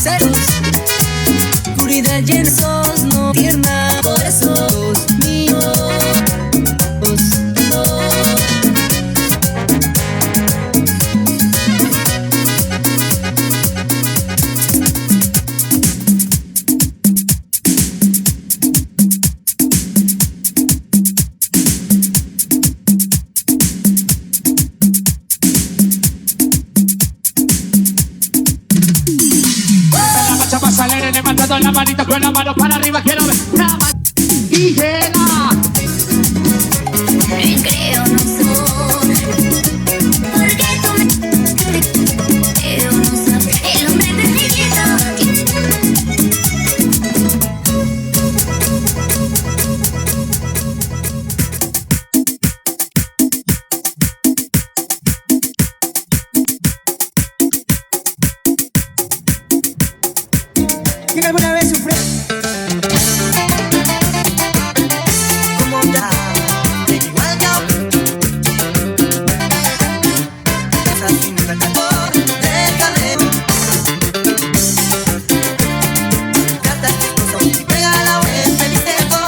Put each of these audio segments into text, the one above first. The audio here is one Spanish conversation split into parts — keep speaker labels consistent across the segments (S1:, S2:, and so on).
S1: celos, oscuridad llena sos, no tierna, por eso sos mío.
S2: Levantando la manita con la mano para arriba, quiero ver la mano y llena.
S3: Creo no soy, porque tú me creo no soy el hombre perfecto.
S1: ¿Quién alguna vez sufrió? Como ya, igual yo. Esa sin el calor del calor. Trata chistoso y pega la vuelta y dice por.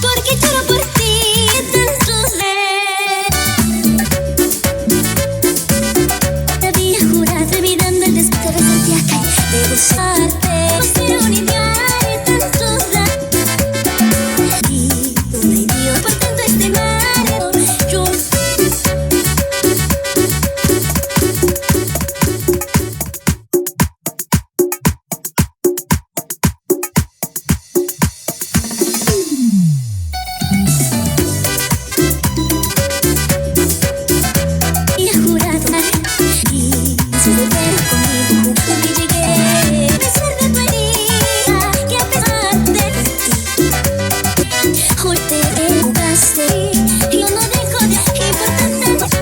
S3: Porque lloro por ti tantos veces. Había jurado olvidando el despertar sentía que debo usarte. No ser un idiota tantos y un idiota por tanto este mareo. Yo había jurado y sin volver conmigo justo me llegué. A pesar de tu herida, que a pesar de ti hoy te jugaste. Yo no dejo de importarte.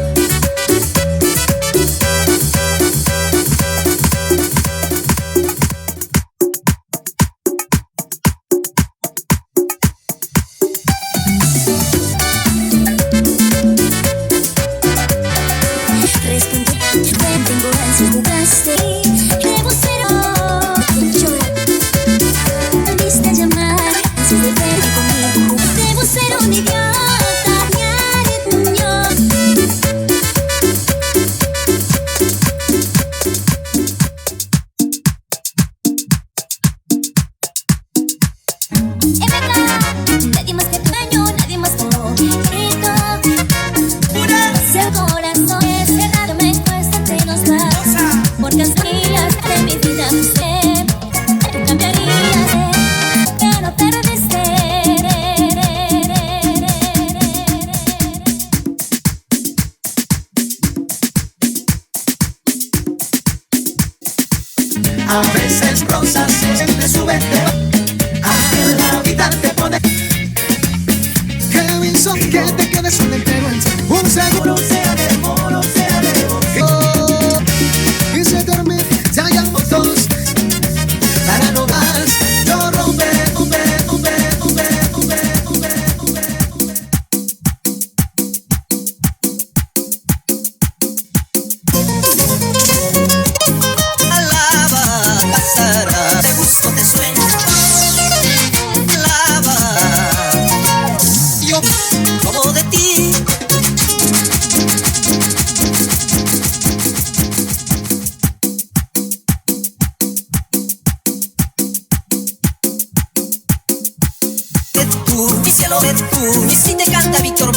S3: Respondí, tengo ansias, jugaste. Debo ser llorar. Volviste a llamar, ansias de verte conmigo. Debo ser un idiota, ñaretuño. Es verdad, nadie más que tu daño, nadie más que tu grito. Si el corazón es cerrado me cuesta te nos vas. Por canciones de mi vida usted, tú cambiarías de no perderse.
S1: A veces rosas siempre suben de a la vida te pone. Que hizo que te quedes soltero en un seguro sea de amor o sea de devoción. Y se termina, se hallamos dos. Para no más, yo romperé. Alaba, pasará, te busco, te sueño. Lava, yo como de ti. De tú, mi cielo de tú, y si te canta Víctor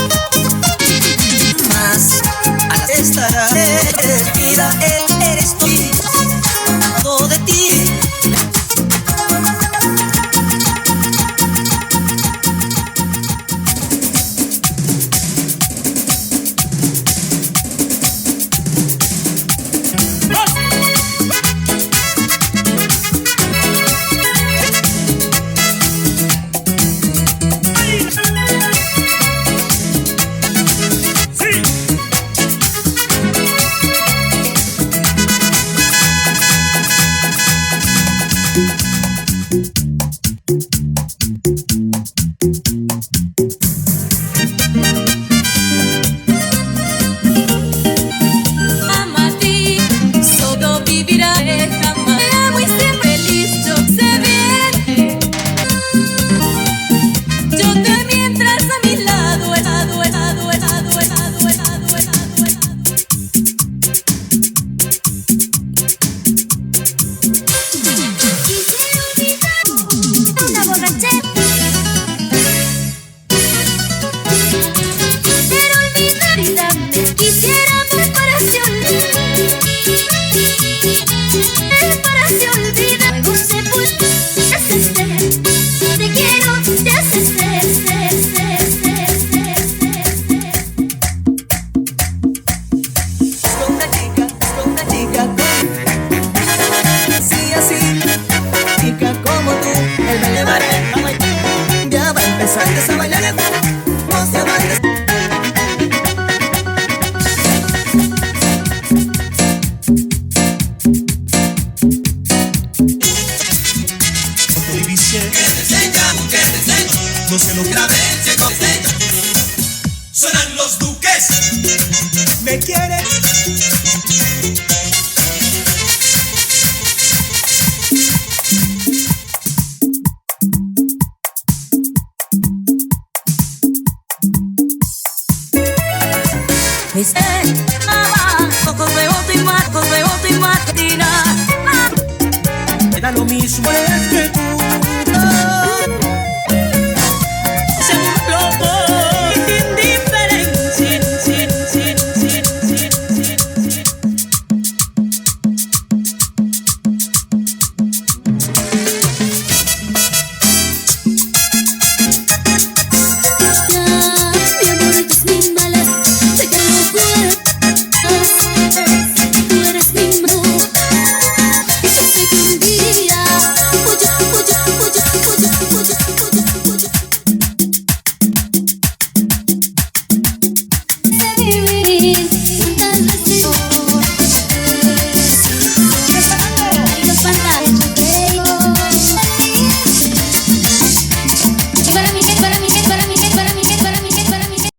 S1: más, a las estará vida, eres tú, todo de ti. Ya va a empezar a bailar el no se va a
S4: no se lo grabe, llegó suenan los Duques. Me quiere.
S1: Me da lo mismo.